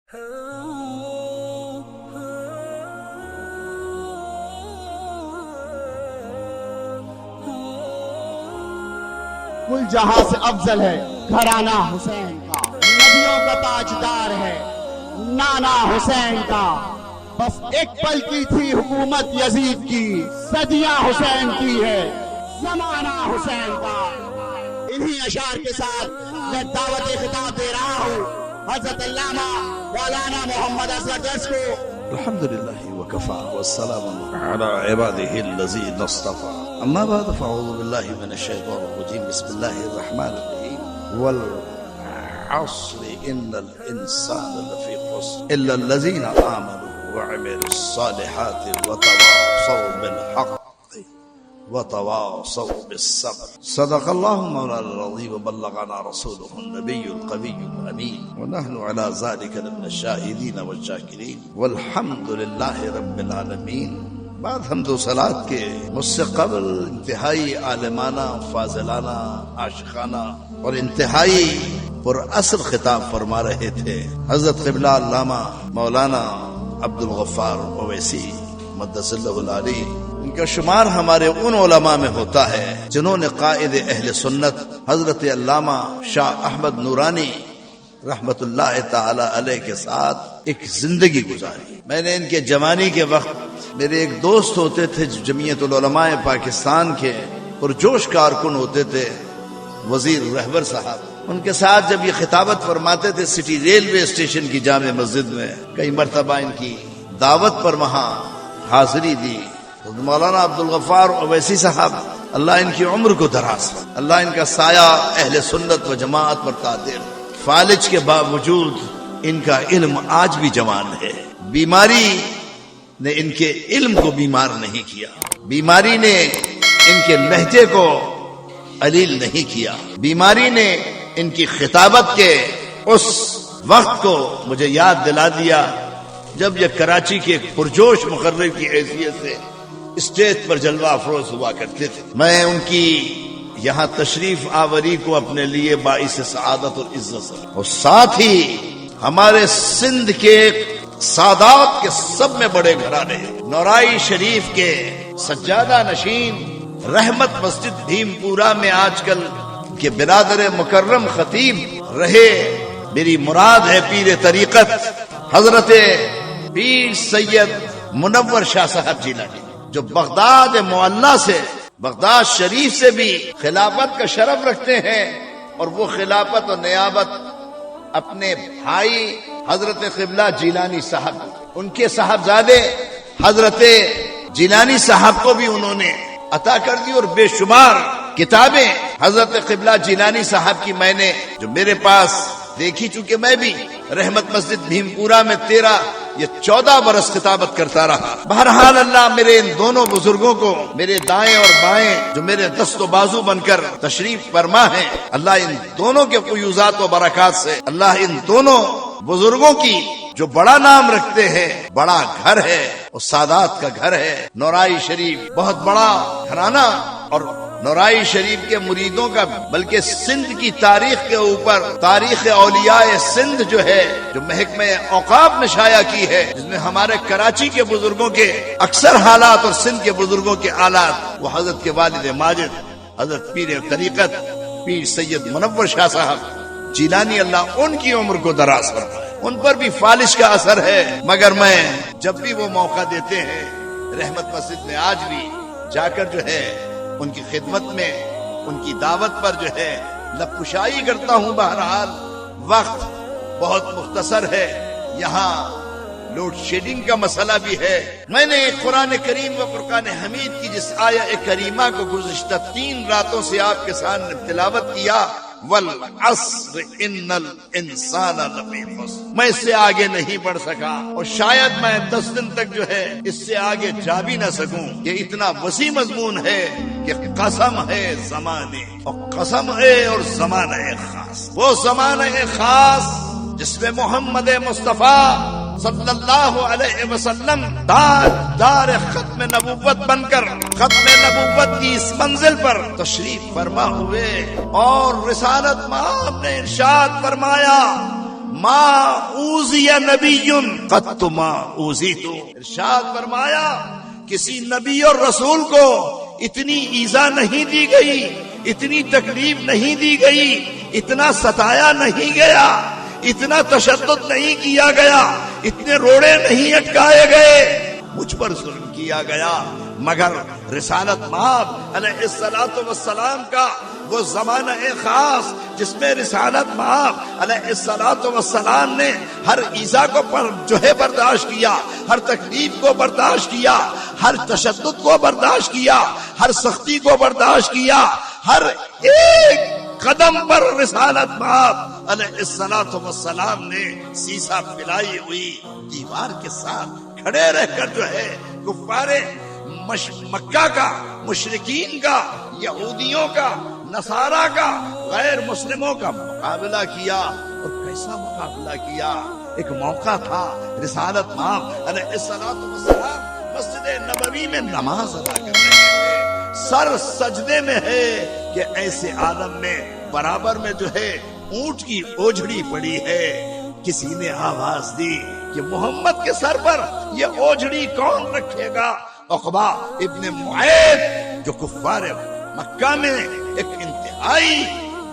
کل جہاں سے افضل ہے گھرانہ حسین کا، نبیوں کا تاجدار ہے نانا حسین کا، بس ایک پل کی تھی حکومت یزید کی، صدیاں حسین کی ہے زمانہ حسین کا۔ انہی اشعار کے ساتھ میں دعوت خطاب دے رہا ہوں حضرت علامہ مولانا محمد اصغر جس کو۔ الحمد لله وكفى والسلام على عباده الذين اصطفى، أما بعد فأعوذ بالله من الشيطان الرجيم، بسم الله الرحمن الرحيم، والعصر إن الإنسان لفي خسر إلا الذين آمنوا وعملوا الصالحات وتواصوا بالحق وتواصوا بالصبر، صدق الله مولانا العظيم وبلغنا رسوله النبي القوي الأمين، ونحن على ذلك من الشاهدين والشاكرين والحمد لله رب العالمين۔ بعد حمد و صلات کے مجھ سے قبل انتہائی عالمانہ، فاضلانہ، عاشقانہ اور انتہائی پر اثر خطاب فرما رہے تھے حضرت قبلہ علامہ مولانا عبدالغفار اویسی مقدس اللہ العلی۔ ان کا شمار ہمارے ان علماء میں ہوتا ہے جنہوں نے قائد اہل سنت حضرت علامہ شاہ احمد نورانی رحمت اللہ تعالی علیہ کے ساتھ ایک زندگی گزاری۔ میں نے ان کے جوانی کے وقت، میرے ایک دوست ہوتے تھے جمعیت العلماء پاکستان کے پرجوش کارکن ہوتے تھے وزیر رہبر صاحب، ان کے ساتھ جب یہ خطابت فرماتے تھے سٹی ریلوے اسٹیشن کی جامع مسجد میں، کئی مرتبہ ان کی دعوت پر وہاں حاضری دی۔ مولانا عبدالغفار اویسی صاحب، اللہ ان کی عمر کو دراز، اللہ ان کا سایہ اہل سنت و جماعت پر قادر، فالج کے باوجود ان کا علم آج بھی جوان ہے۔ بیماری نے ان کے علم کو بیمار نہیں کیا، بیماری نے ان کے لہجے کو علیل نہیں کیا، بیماری نے ان کی خطابت کے اس وقت کو مجھے یاد دلا دیا جب یہ کراچی کے ایک پرجوش مقرر کی حیثیت سے اسٹیج پر جلوہ افروز ہوا کرتے تھے۔ میں ان کی یہاں تشریف آوری کو اپنے لیے باعث سعادت اور عزت سے، اور ساتھ ہی ہمارے سندھ کے سادات کے سب میں بڑے گھرانے نورائی شریف کے سجادہ نشین رحمت مسجد بھیم پورا میں آج کل کے برادر مکرم خطیب رہے، میری مراد ہے پیر طریقت حضرت پیر سید منور شاہ صاحب جیلانی، جو بغداد معلیٰ سے، بغداد شریف سے بھی خلافت کا شرف رکھتے ہیں، اور وہ خلافت و نیابت اپنے بھائی حضرت قبلہ جیلانی صاحب، ان کے صاحبزادے حضرت جیلانی صاحب کو بھی انہوں نے عطا کر دی، اور بے شمار کتابیں حضرت قبلہ جیلانی صاحب کی میں نے جو میرے پاس دیکھی، چونکہ میں بھی رحمت مسجد بھیم پورا میں 14 برس خطابت کرتا رہا۔ بہرحال اللہ میرے ان دونوں بزرگوں کو، میرے دائیں اور بائیں جو میرے دست و بازو بن کر تشریف فرما ہیں، اللہ ان دونوں کے فیوزات و برکات سے، اللہ ان دونوں بزرگوں کی جو بڑا نام رکھتے ہیں، بڑا گھر ہے اور سادات کا گھر ہے نورائی شریف، بہت بڑا گھرانہ، اور نورائی شریف کے مریدوں کا، بلکہ سندھ کی تاریخ کے اوپر تاریخ اولیاء سندھ جو ہے، جو محکمہ اوقاف نے شائع کی ہے، جس میں ہمارے کراچی کے بزرگوں کے اکثر حالات اور سندھ کے بزرگوں کے حالات، وہ حضرت کے والد ماجد حضرت پیر طریقت پیر سید منور شاہ صاحب جیلانی، اللہ ان کی عمر کو دراز فرمائے، ان پر بھی فالش کا اثر ہے، مگر میں جب بھی وہ موقع دیتے ہیں رحمت مسجد میں آج بھی جا کر جو ہے ان کی خدمت میں، ان کی دعوت پر جو ہے لب کشائی کرتا ہوں۔ بہرحال وقت بہت مختصر ہے، یہاں لوڈ شیڈنگ کا مسئلہ بھی ہے۔ میں نے قرآن کریم و فرقان حمید کی جس آیہ کریمہ کو گزشتہ 3 راتوں سے آپ کے سامنے تلاوت کیا، والعصر ان الانسان لفی خسر، میں اس سے آگے نہیں بڑھ سکا، اور شاید میں 10 دن تک جو ہے اس سے آگے جا بھی نہ سکوں۔ یہ اتنا وسیع مضمون ہے کہ قسم ہے زمانے، اور قسم ہے اور زمانہ خاص، وہ زمانہ خاص جس میں محمد مصطفیٰ صلی اللہ علیہ وسلم دار ختم نبوت بن کر ختم نبوت کی اس منزل پر تشریف فرما ہوئے، اور رسالت مآب نے ارشاد فرمایا ما اوذی نبی قط ما اوذیت. ارشاد فرمایا کسی نبی اور رسول کو اتنی ایذا نہیں دی گئی، اتنی تکلیف نہیں دی گئی، اتنا ستایا نہیں گیا، اتنا تشدد نہیں کیا گیا، اتنے روڑے نہیں اٹکائے گئے. مجھ پر ظلم کیا گیا مگر رسالت مآب علیہ الصلوۃ والسلام کا وہ زمانہ خاص جس میں رسالت مآب علیہ الصلوۃ والسلام نے ہر ایذا کو جو ہے برداشت کیا، ہر تکلیف کو برداشت کیا، ہر تشدد کو برداشت کیا، ہر سختی کو برداشت کیا، ہر ایک قدم پر رسالت مآب علیہ الصلوۃ والسلام نے سیسا پلائی ہوئی دیوار کے ساتھ کھڑے رہ کر جو ہے کفار مکہ کا، مشرکین کا، یہودیوں کا، نصارہ کا، غیر مسلموں کا مقابلہ کیا. اور کیسا مقابلہ کیا؟ ایک موقع تھا رسالت مآب علیہ الصلوۃ والسلام مسجد نبوی میں نماز ادا کر رہے ہیں، سر سجدے میں ہے کہ ایسے عالم میں برابر میں جو ہے اونٹ کی اوجھڑی پڑی ہے. کسی نے آواز دی کہ محمد کے سر پر یہ اوجھڑی کون رکھے گا؟ عقبہ ابن معیط جو کفار مکہ میں ایک انتہائی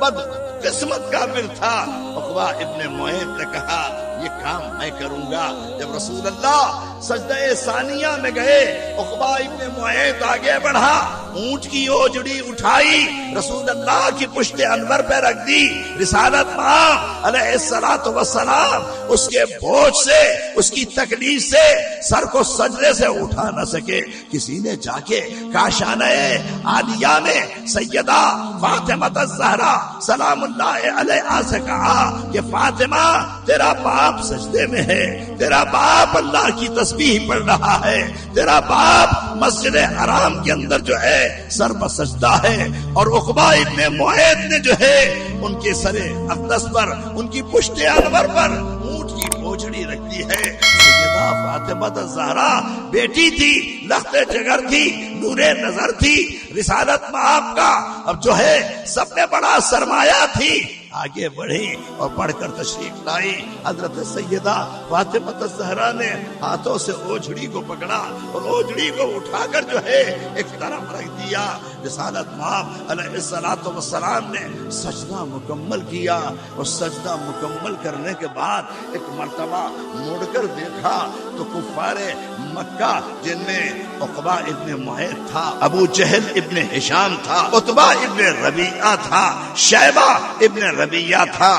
بد قسمت کافر تھا، عقبہ ابن معیط نے کہا یہ کام میں کروں گا. جب رسول اللہ سجدہ ثانیہ میں گئے، عقبہ ابن معیط آگے بڑھا، اونٹ کی اوجڑی اٹھائی، رسول اللہ کی پشت انور پہ رکھ دی. رسالت مآب علیہ الصلوۃ والسلام اس کے بوجھ سے، اس کی تکلیف سے سر کو سجدے سے اٹھا نہ سکے. کسی نے جا کے کاشانہ عالیہ میں سیدہ فاطمہ الزہرا سلام اللہ علیہا سے کہا کہ فاطمہ تیرا باپ سجدے میں ہے، تیرا باپ اللہ کی تسبیح پڑھ رہا ہے، تیرا باپ مسجد حرام کے اندر جو ہے سر پر سجدہ ہے. اور عقبہ ابن معیط نے جو ہے ان کے سر اقدس پر، ان کی پشت انور پر اونٹ کی اوجھڑی رکھ دی ہے. سیدہ فاطمہ الزہرا بیٹی تھی، لخت جگر تھی، نور نظر تھی، رسالت مآب کا اب جو ہے سب میں بڑا سرمایہ تھی. آگے بڑھی اور پڑھ کر تشریف لائی. حضرت سیدہ فاطمہ الزہرا نے ہاتھوں سے اوجھڑی کو پکڑا اور اوجھڑی کو اٹھا کر جو ہے ایک طرف رکھ دیا. رسالت مآب علیہ الصلوۃ والسلام نے سجدہ مکمل کیا اور سجدہ مکمل کرنے کے بعد ایک مرتبہ مڑ کر دیکھا تو کفار مکہ جن میں عقبہ ابن معیط تھا، ابو جہل ابن ہشام تھا، عتبہ ابن ربیعہ تھا، شیبہ ابن ربیعہ تھا،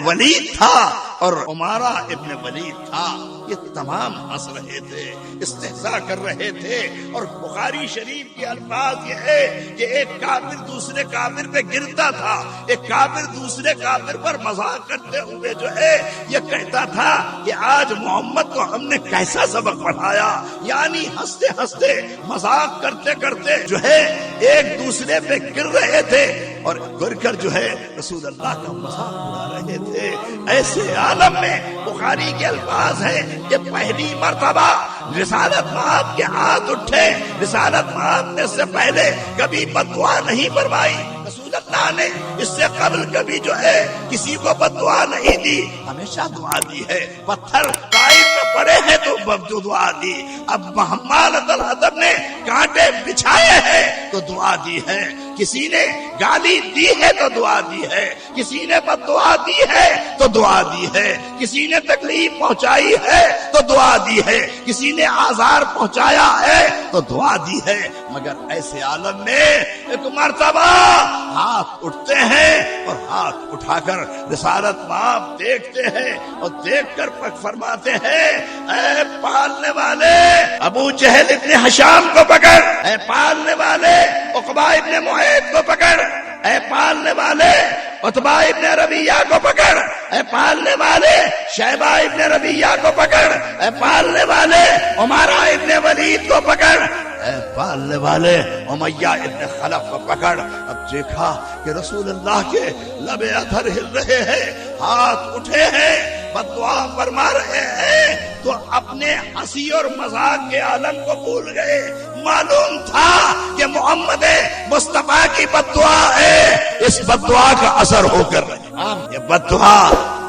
ولید تھا اور عمارہ ابن ولید تھا. یہ تمام ہنس رہے تھے، استہزاء کر رہے تھے. اور بخاری شریف کے الفاظ یہ ہے کہ ایک کافر دوسرے کافر پہ گرتا تھا، ایک کافر دوسرے کافر پر مذاق کرتے ہوئے جو ہے یہ کہتا تھا کہ آج محمد کو ہم نے کیسا سبق پڑھایا. یعنی ہنستے ہنستے مذاق کرتے کرتے جو ہے ایک دوسرے پہ گر رہے تھے اور گر کر جو ہے رسول اللہ کا مذاق اڑا رہے تھے. ایسے عالم میں بخاری کے الفاظ ہیں کہ پہلی مرتبہ رسالت مآب کے ہاتھ اٹھے. رسالت مآب نے اس سے پہلے کبھی بد دعا نہیں فرمائی. رسول اللہ نے اس سے قبل کبھی جو ہے کسی کو بد دعا نہیں دی، ہمیشہ دعا دی ہے. پتھر طائف میں پڑے ہیں تو دعا دی. اب حمالۃ الحطب نے کانٹے بچھائے ہیں تو دعا دی ہے. کسی نے گالی دی ہے تو دعا دی ہے، کسی نے بد دعا دی ہے تو دعا دی ہے، کسی نے تکلیف پہنچائی ہے تو دعا دی ہے، کسی نے آزار پہنچایا ہے تو دعا دی ہے. مگر ایسے عالم میں ایک مرتبہ ہاتھ اٹھتے ہیں اور ہاتھ اٹھا کر رسالت مآب دیکھتے ہیں اور دیکھ کر فرماتے ہیں اے پالنے والے ابو جہل ابن ہشام کو پکڑ، اے پالنے والے عقبہ ابن معیط کو پکڑ، اے پالنے والے عتبہ ابن ربیعہ کو پکڑ، اے پالنے والے شیبہ ابن ربیعہ کو پکڑ، اے پالنے والے عمارہ ابن ولید کو پکڑ، اے پالنے والے امیہ ابن خلف کو پکڑ. اب دیکھا کہ رسول اللہ کے لب ادھر ہل رہے ہیں، ہاتھ اٹھے ہیں، بد دعا فرما رہے ہیں تو اپنے ہنسی اور مذاق کے عالم کو بھول گئے. معلوم تھا کہ محمد مصطفیٰ کی بد دعا ہے، اس بد دعا کا اثر ہو کر یہ بد دعا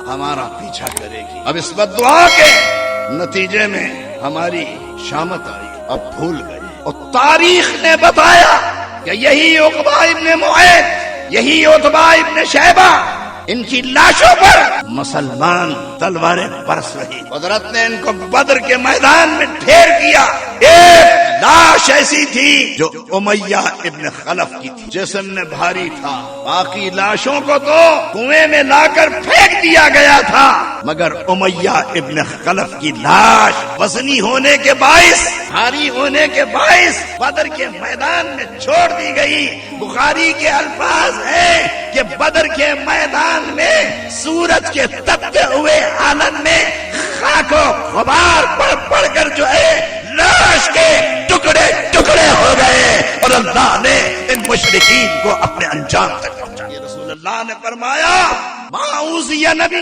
ہمارا پیچھا کرے گی۔ اب اس بددعا کے نتیجے میں ہماری شامت آئی، اب بھول گئی، اور تاریخ نے بتایا کہ یہی عقبہ ابن معیط، یہی عتبہ ابن شیبہ، ان کی لاشوں پر مسلمان تلواریں برس رہی۔ قدرت نے ان کو بدر کے میدان میں ڈھیر کیا۔ ایک لاش ایسی تھی جو امیہ ابن خلف کی تھی، جسم میں بھاری تھا، باقی لاشوں کو تو کنویں میں لا کر پھینک دیا گیا تھا، مگر امیہ ابن خلف کی لاش وزنی ہونے کے باعث، بھاری ہونے کے باعث بدر کے میدان میں چھوڑ دی گئی۔ بخاری کے الفاظ ہیں کہ بدر کے میدان میں سورج کے تپتے ہوئے عالم میں خاک و غبار پڑ کر جو ہے لاش کے ٹکڑے ٹکڑے ہو گئے، اور اللہ نے ان مشرکین کو اپنے انجام تک پہنچایا۔ رسول اللہ نے فرمایا ما اوذی نبی،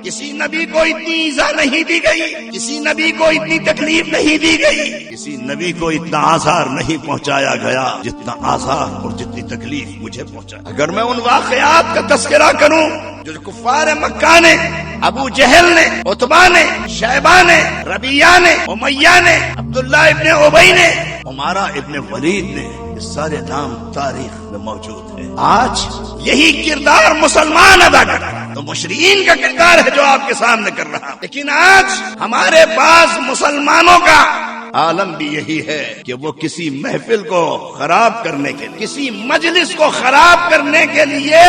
کسی نبی کو اتنی ایذا نہیں دی گئی، کسی نبی کو اتنی تکلیف نہیں دی گئی، کسی نبی کو اتنا آزار نہیں پہنچایا گیا جتنا آزار اور جتنی تکلیف مجھے پہنچا۔ اگر میں ان واقعات کا تذکرہ کروں جو کفار مکہ نے، ابو جہل نے، عتبہ نے، شیبہ نے، ربیعہ نے، امیہ نے، عبداللہ ابن ابی نے، عمارہ ابن ولید نے، یہ سارے نام تاریخ میں موجود ہیں۔ آج یہی کردار مسلمان ادا کر رہا ہے، تو مشرکین کا کردار ہے جو آپ کے سامنے کر رہا، لیکن آج ہمارے پاس مسلمانوں کا عالم بھی یہی ہے کہ وہ کسی محفل کو خراب کرنے کے لیے، کسی مجلس کو خراب کرنے کے لیے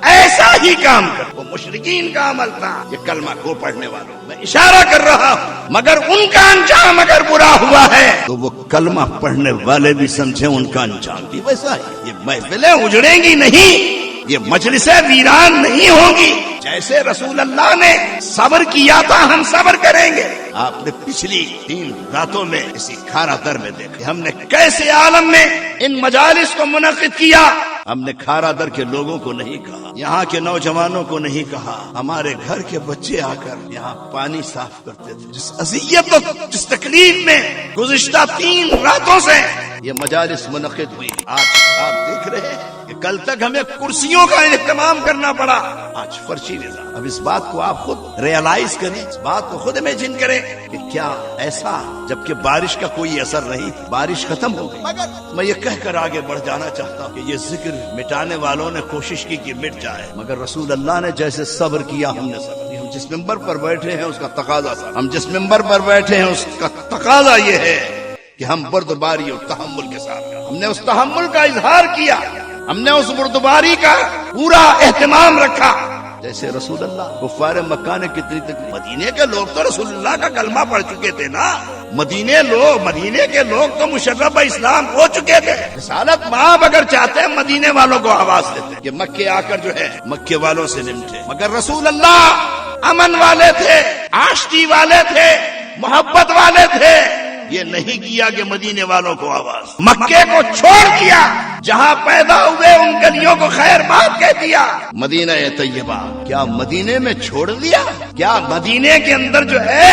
ایسا ہی کام کر۔ وہ مشرکین کا عمل تھا، یہ کلمہ کو پڑھنے والوں میں اشارہ کر رہا ہوں، مگر ان کا انجام اگر برا ہوا ہے تو وہ کلمہ پڑھنے والے بھی سمجھیں ان کا انجام بھی ویسا ہی۔ یہ محفلیں اجڑیں گی نہیں، یہ مجلسیں ویران نہیں ہوں گی۔ جیسے رسول اللہ نے صبر کیا تھا ہم صبر کریں گے۔ آپ نے پچھلی 3 راتوں میں اسی کھارا در میں دیکھا ہم نے کیسے عالم میں ان مجالس کو منعقد کیا۔ ہم نے کھارا در کے لوگوں کو نہیں کہا، یہاں کے نوجوانوں کو نہیں کہا، ہمارے گھر کے بچے آ کر یہاں پانی صاف کرتے تھے۔ جس اذیت اور جس تکلیف میں گزشتہ 3 راتوں سے یہ مجالس منعقد ہوئی، آج آپ دیکھ رہے ہیں کہ کل تک ہمیں کرسیوں کا اہتمام کرنا پڑا، آج فرشی نظام۔ اب اس بات کو آپ خود ریئلائز کریں، اس بات کو خود امیجن کریں کہ کیا ایسا، جبکہ بارش کا کوئی اثر نہیں، بارش ختم ہو گئی، مگر میں یہ کہہ کر آگے بڑھ جانا چاہتا ہوں کہ یہ ذکر مٹانے والوں نے کوشش کی کہ مٹ جائے، مگر رسول اللہ نے جیسے صبر کیا ہم نے صبر کیا۔ ہم جس ممبر پر بیٹھے ہیں اس کا تقاضا، ہم جس ممبر پر بیٹھے ہیں اس کا تقاضا یہ ہے کہ ہم بردباری اور تحمل کے ساتھ، ہم نے اس تحمل کا اظہار کیا، ہم نے اس بردباری کا پورا اہتمام رکھا۔ جیسے رسول اللہ، کفار مکہ نے کتنی تکلیف، مدینے کے لوگ تو رسول اللہ کا کلمہ پڑھ چکے تھے نا، مدینے کے لوگ تو مشرف اسلام ہو چکے تھے۔ رسالت مآب اگر چاہتے ہیں مدینے والوں کو آواز دیتے کہ مکے آ کر جو ہے مکے والوں سے نمٹے، مگر رسول اللہ امن والے تھے، آشتی والے تھے، محبت والے تھے، یہ نہیں کیا کہ مدینے والوں کو آواز، مکے کو چھوڑ دیا، جہاں پیدا ہوئے ان گلیوں کو خیر بات کہہ دیا۔ مدینہ طیبہ کیا مدینے میں چھوڑ دیا؟ کیا مدینے کے اندر جو ہے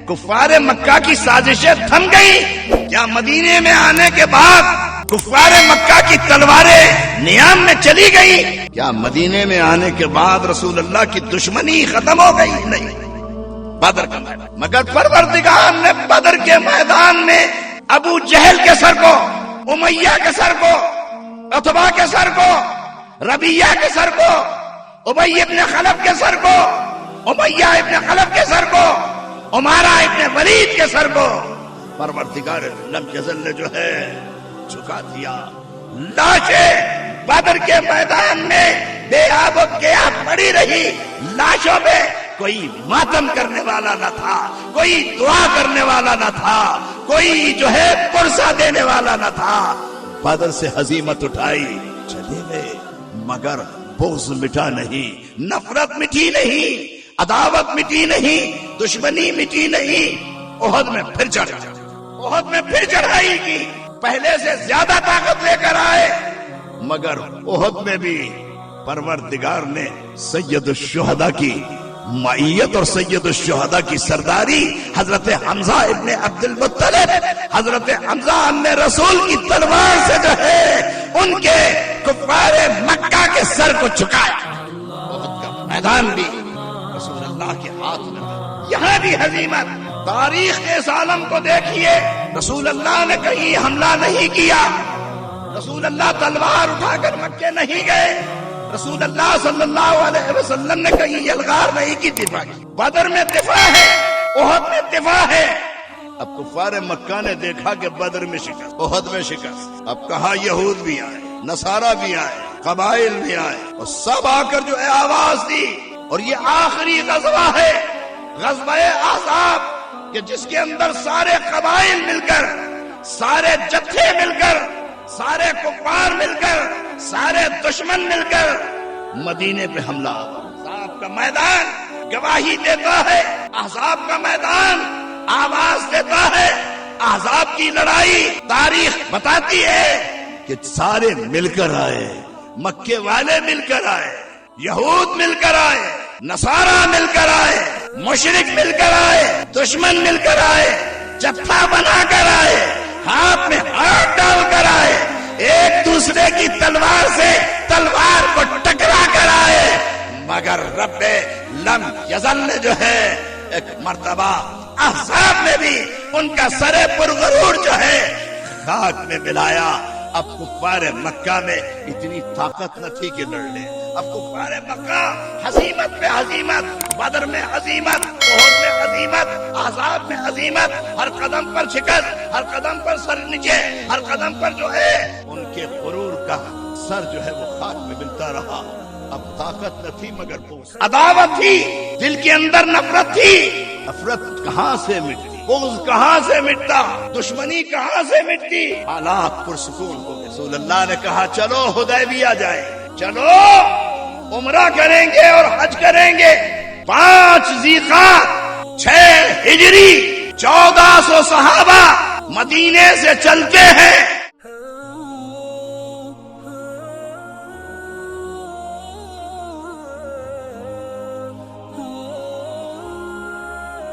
کفار مکہ کی سازشیں تھم گئی؟ کیا مدینے میں آنے کے بعد کفار مکہ کی تلواریں نیام میں چلی گئی؟ کیا مدینے میں آنے کے بعد رسول اللہ کی دشمنی ختم ہو گئی؟ نہیں، بدر کا میدان، مگر پروردگار نے بدر کے میدان میں ابو جہل کے سر کو، امیہ کے سر کو، عتبہ کے سر کو، ربیعہ کے سر کو، ابی ابن خلف کے سر کو، امیہ ابن خلف کے سر کو، عمارہ ابن ولید کے سر کو پروردگار لم یزل نے جو ہے جھکا دیا۔ لاشیں بدر کے میدان میں بے آب و گیا پڑی رہی، لاشوں پہ کوئی ماتم کرنے والا نہ تھا، کوئی دعا کرنے والا نہ تھا، کوئی جو ہے پرسہ دینے والا نہ تھا۔ بدر سے ہزیمت اٹھائی، چلے گئے، مگر بغض مٹا نہیں، نفرت مٹی نہیں، عداوت مٹی نہیں، دشمنی مٹی نہیں۔ احد میں پھر چڑھائی کی، پہلے سے زیادہ طاقت لے کر آئے، مگر احد میں بھی پروردگار نے سید الشہداء کی معیت اور سید الشہداء کی سرداری حضرت حمزہ ابن عبد المطلب، حضرت حمزہ ابن رسول کی تلوار سے جو ہے ان کے کفار مکہ کے سر کو جھکایا۔ احد کا میدان بھی ہاتھ میں تھا۔ یہاں بھی ہزیمت، تاریخ کے اس عالم کو دیکھیے، رسول اللہ نے کہیں حملہ نہیں کیا، رسول اللہ تلوار اٹھا کر مکے نہیں گئے، رسول اللہ صلی اللہ علیہ وسلم نے کہیں یلغار نہیں کی، دفاع کی۔ بدر میں دفاع ہے، احد میں دفاع ہے۔ اب کفار مکہ نے دیکھا کہ بدر میں شکست، احد میں شکست، اب کہا یہود بھی آئے، نصارہ بھی آئے، قبائل بھی آئے، اور سب آ کر جو ہے آواز دی، اور یہ آخری غزوہ ہے، غزوہ احزاب، کہ جس کے اندر سارے قبائل مل کر، سارے جتھے مل کر، سارے کفار مل کر، سارے دشمن مل کر مدینے پہ حملہ ہوا۔ احزاب کا میدان گواہی دیتا ہے، احزاب کا میدان آواز دیتا ہے، احزاب کی لڑائی تاریخ بتاتی ہے کہ سارے مل کر آئے، مکے والے مل کر آئے، یہود مل کر آئے، نصارہ مل کر آئے، مشرک مل کر آئے، دشمن مل کر آئے، جتھا بنا کر آئے، ہاتھ میں ہاتھ ڈال کر آئے، ایک دوسرے کی تلوار سے تلوار کو ٹکرا کر آئے، مگر رب لم یزل نے جو ہے ایک مرتبہ احزاب میں بھی ان کا سر پرغرور جو ہے خاک میں ملایا۔ اب کفار مکہ میں اتنی طاقت نہ تھی کہ لڑ لے، اب کفار مکہ ہزیمت پہ ہزیمت، بدر میں ہزیمت، احد میں ہزیمت، احزاب میں ہزیمت، ہر قدم پر شکست، ہر قدم پر سر نیچے، ہر قدم پر جو ہے ان کے غرور کا سر جو ہے وہ خاک میں ملتا رہا۔ اب طاقت نہ تھی مگر بغض، عداوت تھی، دل کے اندر نفرت تھی، نفرت کہاں سے مٹتی، بغض کہاں سے مٹتا، دشمنی کہاں سے مٹتی، حالات پرسکون ہو گئے۔ رسول اللہ نے کہا چلو حدیبیہ جائیں، چلو عمرہ کریں گے اور حج کریں گے۔ 5 ذیقعدہ 6 ہجری 1400 صحابہ مدینے سے چلتے ہیں،